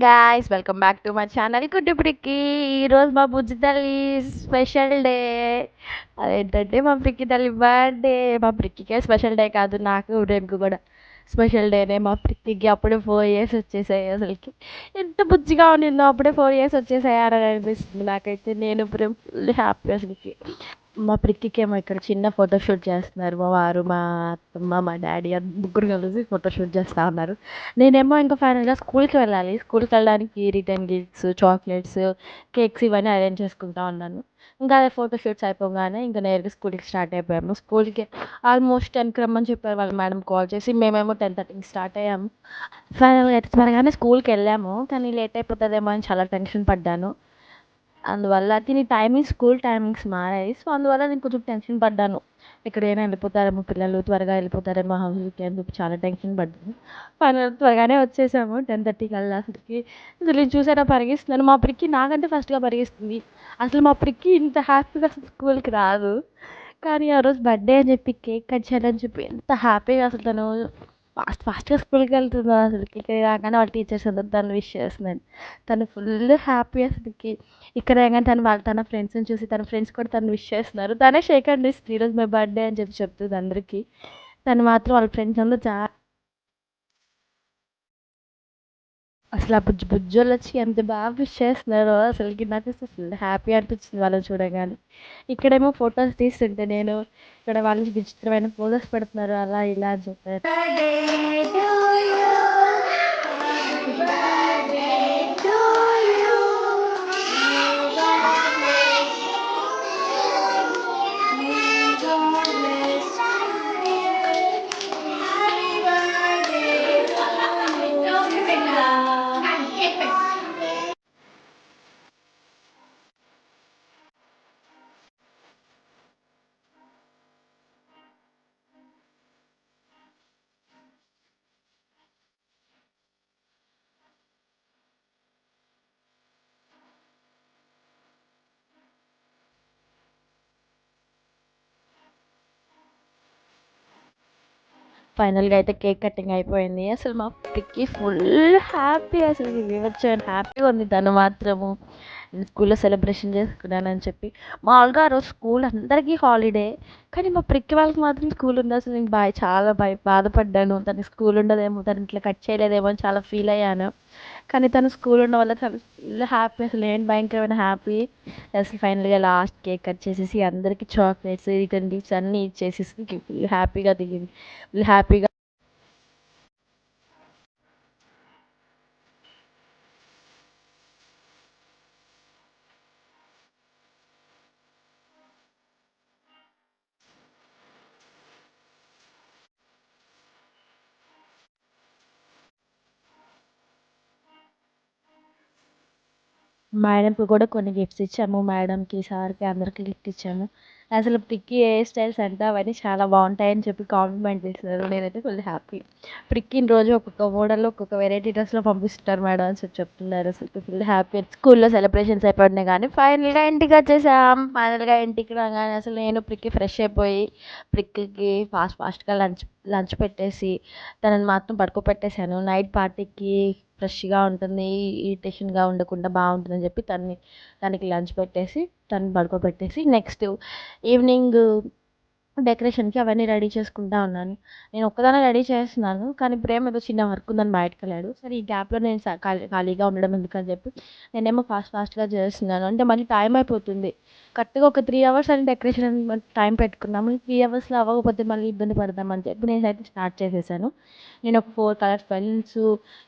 Guys welcome back to my channel కుడ్డుపిడికి. ఈరోజు మా బుజ్జి తల్లి స్పెషల్ డే. అదేంటంటే మా ప్రిక్కి తల్లి బర్త్డే. మా ప్రిక్కికే స్పెషల్ డే కాదు, నాకు రేపు కూడా స్పెషల్ డేనే. మా ప్రిక్కికి అప్పుడే 4 years వచ్చేసాయి. అసలుకి ఎంత బుజ్జిగా ఉండిందో, అప్పుడే 4 years వచ్చేసాయని అనిపిస్తుంది నాకైతే. నేను ఇప్పుడు ఫుల్ హ్యాపీ అసలుకి. మా ప్రిక్కికేమో ఇక్కడ చిన్న ఫోటోషూట్ చేస్తున్నారు మా వారు, మా అత్తమ్మ, మా డాడీ ముగ్గురు కలిసి ఫోటోషూట్ చేస్తూ ఉన్నారు. నేనేమో ఇంకా ఫైనల్గా స్కూల్కి వెళ్ళాలి. స్కూల్కి వెళ్ళడానికి రిటర్న్ గిఫ్ట్స్, చాక్లెట్స్, కేక్స్ ఇవన్నీ అరేంజ్ చేసుకుంటా ఉన్నాను. ఇంకా అదే ఫోటోషూట్స్ అయిపోగానే ఇంకా నేరుగా స్కూల్కి స్టార్ట్ అయిపోయాము. స్కూల్కి ఆల్మోస్ట్ 10కి రమ్మని చెప్పారు వాళ్ళ మేడం కాల్ చేసి. మేమేమో 10:30కి స్టార్ట్ అయ్యాము. ఫైనల్గా అయితే త్వరగానే స్కూల్కి వెళ్ళాము, కానీ లేట్ అయిపోతుందేమో అని చాలా టెన్షన్ పడ్డాను. అందువల్ల దీని టైమింగ్స్, స్కూల్ టైమింగ్స్ మారాయి. సో అందువల్ల నేను కొంచెం టెన్షన్ పడ్డాను. ఎక్కడైనా వెళ్ళిపోతారేమో పిల్లలు, త్వరగా వెళ్ళిపోతారేమో హౌస్కి అని చెప్పి చాలా టెన్షన్ పడ్డాను. ఫైనల్ త్వరగానే వచ్చేసాము 10:30 కల్లా. అసలు నేను చూసారా పరిగిస్తున్నాను. మా ప్రిక్కి నాకంటే ఫస్ట్గా పరిగిస్తుంది. అసలు మా ప్రిక్కి ఇంత హ్యాపీగా అసలు స్కూల్కి రాదు. కానీ ఆ రోజు బర్త్డే అని చెప్పి కేక్ కట్ చేయాలని చెప్పి ఎంత హ్యాపీగా అసలు తను ఫాస్ట్గా స్కూల్కి వెళ్తుంది. అసలుకి ఇక్కడ రాగానే వాళ్ళ టీచర్స్ అందరూ తను విష్ చేస్తున్నాను. తను ఫుల్ హ్యాపీ అసలుకి. ఇక్కడ రాగానే తన ఫ్రెండ్స్ని చూసి తన ఫ్రెండ్స్ కూడా తను విష్ చేస్తున్నారు. తనే షేక్ హ్యాండ్ ఇస్తుంది, ఈరోజు మై బర్త్డే అని చెప్పి చెప్తుంది అందరికీ. తను మాత్రం వాళ్ళ ఫ్రెండ్స్ అందరూ అసలు ఆ బుజ్జి బుజ్జోళ్ళు వచ్చి ఎంత బాగా విష్ చేస్తున్నారో అసలుకి. నాకు అసలు ఫుల్ హ్యాపీ అనిపించింది వాళ్ళని చూడగానే. ఇక్కడేమో ఫొటోస్ తీస్తుంటే నేను, ఇక్కడ వాళ్ళు విచిత్రమైన ఫొటోస్ పెడుతున్నారు అలా ఇలా అని చెప్పారు. ఫైనల్గా అయితే కేక్ కటింగ్ అయిపోయింది. అసలు మా పిక్కి ఫుల్ హ్యాపీ, అసలు వివచ్చని హ్యాపీగా ఉంది తను మాత్రము. నేను స్కూల్లో సెలబ్రేషన్ చేసుకున్నానని చెప్పి. మామూలుగా ఆ రోజు స్కూల్ అందరికీ హాలిడే, కానీ మా ప్రిక్కి వాళ్ళకి మాత్రం స్కూల్ ఉంది. అసలు నేను చాలా బాధపడ్డాను. తనకి స్కూల్ ఉండదేమో, తను ఇట్లా కట్ చేయలేదేమో అని చాలా ఫీల్ అయ్యాను. కానీ తను స్కూల్ ఉండడం వల్ల తను ఫుల్ హ్యాపీ. అసలు నేను భయంకరమైన హ్యాపీ. అసలు ఫైనల్గా లాస్ట్ కేక్ కట్ చేసేసి అందరికీ చాక్లెట్స్, రిటర్న్ గిఫ్ట్స్ అన్నీ ఇచ్చేసేసి ఫుల్ హ్యాపీగా దిగింది. ఫుల్ హ్యాపీగా మేడంకి కూడా కొన్ని గిఫ్ట్స్ ఇచ్చాము. మేడంకి, సార్కి అందరికి గిఫ్ట్ ఇచ్చాము. అసలు ప్రిక్కి హెయిర్ స్టైల్స్ అంటే అవన్నీ చాలా బాగుంటాయని చెప్పి కాంప్లిమెంట్ చేశారు. నేనైతే ఫుల్ హ్యాపీ. ప్రిక్కిని రోజు ఒక్కొక్క మోడల్లో ఒక్కొక్క వెరైటీ డ్రెస్లో పంపిస్తారు మేడం అని చెప్పి చెప్తున్నారు. అసలు ఫుల్ హ్యాపీ. స్కూల్లో సెలబ్రేషన్స్ అయిపోయినాయి కానీ ఫైనల్గా ఇంటికి వచ్చేసాం. ఫైనల్గా ఇంటికి రాగానే అసలు నేను ప్రిక్కి ఫ్రెష్ అయిపోయి ప్రిక్కి ఫాస్ట్గా లంచ్ లంచ్ పెట్టేసి తనని మాత్రం పడుకోబెట్టేశాను. నైట్ పార్టీకి ఫ్రెష్గా ఉంటుంది, ఇరిటేషన్గా ఉండకుండా బాగుంటుందని చెప్పి తనకి లంచ్ పెట్టేసి తనని పడుకోబెట్టేసి నెక్స్ట్ ఈవినింగ్ డెకరేషన్కి అవన్నీ రెడీ చేసుకుంటా ఉన్నాను. నేను ఒక్కదాన్నే రెడీ చేస్తున్నాను, కానీ ప్రేమ్ ఏదో చిన్న వర్క్ ఉందని బయటకు వెళ్ళాడు. సరే ఈ గ్యాప్లో నేను ఖాళీగా ఉండడం ఎందుకని చెప్పి నేనేమో ఫాస్ట్గా చేస్తున్నాను. అంటే మళ్ళీ టైం అయిపోతుంది. కరెక్ట్గా ఒక 3 hours అని డెకరేషన్ టైం పెట్టుకున్నాము. 3 hours అవ్వకపోతే మళ్ళీ ఇబ్బంది పడదామని చెప్పి నేనైతే స్టార్ట్ చేసేసాను. నేను ఒక 4 కలర్స్ పెన్స్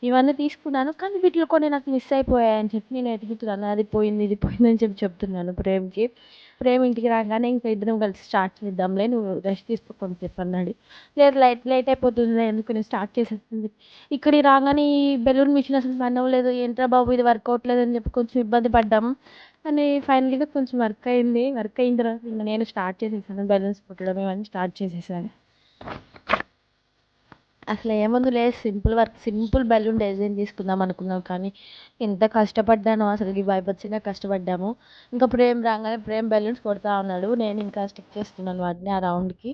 ఇవన్నీ తీసుకున్నాను, కానీ వీటిలో కొన్ని నాకు మిస్ అయిపోయాయని చెప్పి నేను ఎదుగుతున్నాను. అది పోయింది, ఇది పోయింది అని చెప్పి చెప్తున్నాను ప్రేమ్కి. ప్రేమ్ ఇంటికి రాగానే ఇంకా ఇద్దరం కలిసి స్టార్ట్ చేద్దాంలే, నువ్వు రెస్ట్ తీసుకోని చెప్పి అన్నాడు. లేదు, లేట్ అయిపోతుంది ఎందుకు, నేను స్టార్ట్ చేసేస్తుంది. ఇక్కడికి రాగానే ఈ బెలూన్ మిషన్ అసలు పని అవ్వలేదు. ఏంట్రా బాబు ఇది వర్క్ అవ్వట్లేదు అని చెప్పి కొంచెం ఇబ్బంది పడ్డాము. కానీ ఫైనల్గా కొంచెం వర్క్ అయింది. వర్క్ అయిన తర్వాత ఇంకా నేను స్టార్ట్ చేసేసాను, బెలూన్స్ కుట్టడం ఇవన్నీ స్టార్ట్ చేసేసాను. అసలు ఏముందిలే simple work, simple balloon design తీసుకుందాం అనుకున్నాం. కానీ ఎంత కష్టపడ్డానో అసలు ఈ వైపొచ్చిన కష్టపడ్డాము. ఇంకా ప్రేమ్ రాగానే ప్రేమ్ బెలూన్స్ కొడతా ఉన్నాడు. నేను ఇంకా స్టిక్ చేస్తున్నాను వాటిని ఆ రౌండ్కి.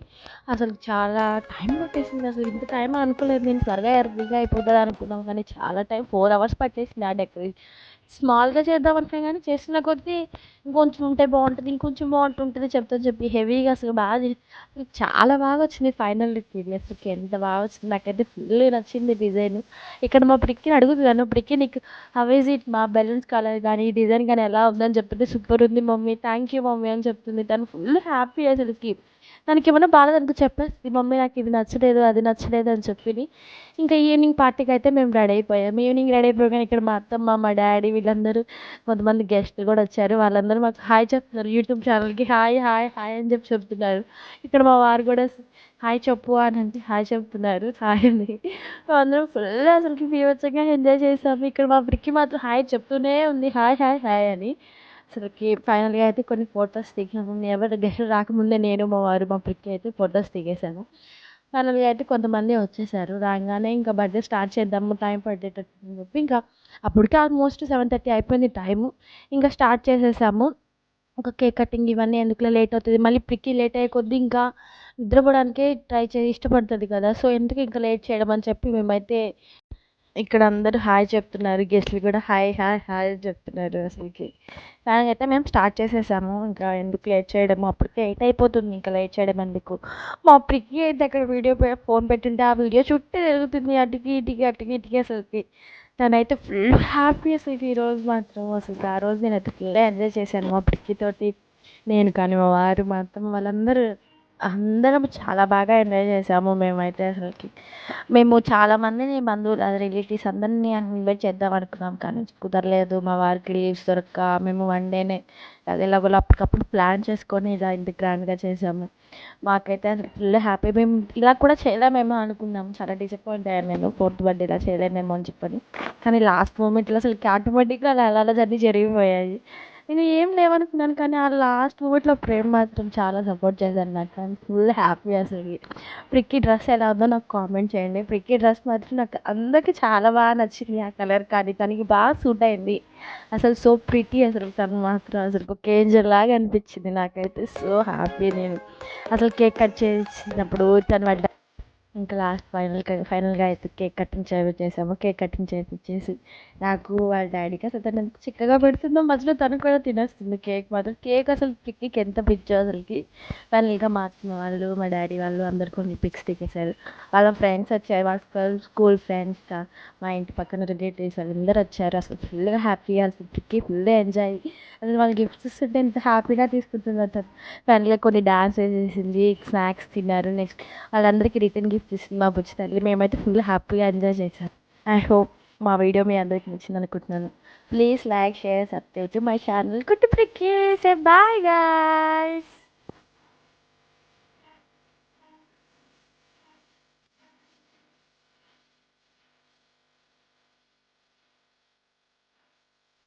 అసలు చాలా టైం పట్టేసింది. అసలు ఇంత టైం అనుకోలేదు. నేను త్వరగా ఎర్లీగా అయిపోతుంది అనుకున్నాం కానీ చాలా టైం 4 hours పట్టేసింది ఆ డెకరేషన్. స్మాల్గా చేద్దాం అనుకున్నా కానీ చేస్తున్న కొద్దీ ఇంకొంచెం ఉంటే బాగుంటుంది, ఇంకొంచెం బాగుంటుంటుంది చెప్తాను చెప్పి హెవీగా అసలు బాగా చాలా బాగా వచ్చింది ఫైనల్ లుక్. ఇది అసలుకి ఎంత బాగా వచ్చింది, నాకైతే ఫుల్ నచ్చింది డిజైన్. ఇక్కడ మా ప్రిక్కిని అడుగుతున్నాను, ప్రిక్కి నీకు హౌ ఈజ్ ఇట్, మా బెలూన్స్ కలర్ కానీ ఈ డిజైన్ కానీ ఎలా ఉందని చెప్తుంటే సూపర్ ఉంది మమ్మీ, థ్యాంక్ యూ మమ్మీ అని చెప్తుంది. తను ఫుల్ హ్యాపీ అసలుకి. దానికి ఏమైనా బాగాలేదనుకో చెప్పేస్తుంది, మమ్మీ నాకు ఇది నచ్చలేదు అది నచ్చలేదు అని చెప్పి. ఇంకా ఈవినింగ్ పార్టీకి అయితే మేము రెడీ అయిపోయాం. ఈవినింగ్ రెడీ అయిపోయాం. ఇక్కడ మా అత్తమ్మ మా డాడీ వీళ్ళందరూ కొంతమంది గెస్ట్లు కూడా వచ్చారు. వాళ్ళందరూ మాకు హాయ్ చెప్తున్నారు, యూట్యూబ్ ఛానల్కి హాయ్ హాయ్ హాయ్ అని చెప్తున్నారు. ఇక్కడ మా వారు కూడా హాయ్ చెప్పు అని అంటే హాయ్ చెప్తున్నారు, హాయ్ అని. అందరం ఫుల్ అసలుకి బీభత్సంగా ఎంజాయ్ చేసాము. ఇక్కడ మా బ్రిక్కి మాత్రం హాయ్ చెప్తూనే ఉంది, హాయ్ హాయ్ హాయ్ అని. అసలుకి ఫైనల్గా అయితే కొన్ని ఫొటోస్ దిగాము. ఎవరు గెస్ట్లు రాకముందే నేను మా వారు మా బ్రిక్కి అయితే ఫొటోస్ దిగేసాము. ఫైనల్గా అయితే కొంతమంది వచ్చేసారు. రాగానే ఇంకా బర్త్డే స్టార్ట్ చేద్దాము టైం పట్టేటట్టు అని చెప్పి ఇంకా అప్పటికే ఆల్మోస్ట్ 7:30 అయిపోయింది టైము. ఇంకా స్టార్ట్ చేసేసాము. ఒక కేక్ కటింగ్ ఇవన్నీ ఎందుకులే లేట్ అవుతుంది, మళ్ళీ ప్రిక్కి లేట్ అయ్యే కొద్దీ ఇంకా నిద్రపోవడానికే ఇష్టపడుతుంది కదా. సో ఎందుకు ఇంకా లేట్ చేయడం అని చెప్పి మేమైతే ఇక్కడ అందరూ హాయ్ చెప్తున్నారు. గెస్ట్లు కూడా హాయ్ హాయ్ హాయ్ చెప్తున్నారు. అసలుకి దానికైతే మేము స్టార్ట్ చేసేసాము. ఇంకా ఎందుకు లేట్ చేయడము, అప్పటికే 8 అయిపోతుంది, ఇంకా లేట్ చేయడం ఎందుకు. మా ప్రిక్కి అయితే అక్కడ వీడియో ఫోన్ పెట్టుంటే ఆ వీడియో చుట్టూ తిరుగుతుంది అటుకి ఇటుకి అటుకి ఇటుకి. అసలుకి తనైతే ఫుల్ హ్యాపీ అసలు ఈరోజు మాత్రం. అసలు ఆ రోజు నేనైతే ఫుల్ ఎంజాయ్ చేశాను మా ప్రిక్కి తోటి. నేను కానీ మా వారు మా అత్తమ్మ వాళ్ళందరూ అందరం చాలా బాగా ఎంజాయ్ చేసాము మేమైతే. అసలుకి మేము చాలామందిని బంధువులు అదే రిలేటివ్స్ అందరినీ ఇన్వైట్ చేద్దాం అనుకున్నాం కానీ కుదరలేదు. మా వారికి లీవ్స్ దొరక్క మేము 1 డేనే అది ఎలాగోలా అప్పటికప్పుడు ప్లాన్ చేసుకొని ఇలా ఇంత గ్రాండ్గా చేసాము. మాకైతే అసలు ఫుల్ హ్యాపీ. మేము ఇలా కూడా చేయలేమేమో అనుకున్నాం. చాలా డిసప్పాయింట్ అయ్యాను నేను 4th బర్త్డే ఇలా చేయలేమేమో అని చెప్పని. కానీ లాస్ట్ మూమెంట్లో అసలు ఆటోమేటిక్గా అలా అలా అలా జరిగిపోయాయి. నేను ఏం లేవనుకున్నాను కానీ ఆ లాస్ట్ మూమెంట్లో ప్రేమ్ మాత్రం చాలా సపోర్ట్ చేశారు నాకు. ఐయామ్ ఫుల్ హ్యాపీ అసలు. ప్రిక్కీ డ్రెస్ ఎలా ఉందో నాకు కామెంట్ చేయండి. ప్రిక్కీ డ్రెస్ మాత్రం నాకు అందరికీ చాలా బాగా నచ్చింది. ఆ కలర్ కానీ తనకి బాగా సూట్ అయింది. అసలు సో ప్రిటీ అసలు తను మాత్రం అసలు ఒక ఏంజెల్ లాగా అనిపించింది నాకైతే. సో హ్యాపీ నేను. అసలు కేక్ కట్ చేసినప్పుడు తను ఇంకా లాస్ట్ ఫైనల్గా అయితే కేక్ కటింగ్ చేసాము. కేక్ కటింగ్ చేసి నాకు వాళ్ళ డాడీకి అసలు తను ఎంత చిక్కగా పెడుతుందో మధ్యలో తను కూడా తినేస్తుంది కేక్ మాత్రం. కేక్ అసలు పిక్కి ఎంత పిచ్చో అసలుకి. ఫైనల్గా మా అత్తమ్మ వాళ్ళు మా డాడీ వాళ్ళు అందరు కొన్ని పిక్స్ దిగేశారు. వాళ్ళ ఫ్రెండ్స్ వచ్చారు, వాళ్ళ స్కూల్ ఫ్రెండ్స్, మా ఇంటి పక్కన రిలేటివ్స్ వాళ్ళందరూ వచ్చారు. అసలు ఫుల్గా హ్యాపీ, అసలు పిక్కి ఫుల్ ఎంజాయ్. అసలు వాళ్ళు గిఫ్ట్స్ ఇస్తుంటే ఎంత హ్యాపీగా తీసుకుంటుందో తను. ఫైనల్గా కొన్ని డాన్స్ వేసేసింది, స్నాక్స్ తిన్నారు. నెక్స్ట్ వాళ్ళందరికీ రిటర్న్ గిఫ్ట్ ఇస్తుంది మా బుజ్జి తల్లి. మేమైతే ఫుల్ హ్యాపీగా ఎంజాయ్ చేశాం. ఐ హోప్ మా వీడియో మీ అందరికి నచ్చింది అనుకుంటున్నాను. Please like share subscribe to my channel కుట్టి ప్రిక్కి. Say bye guys.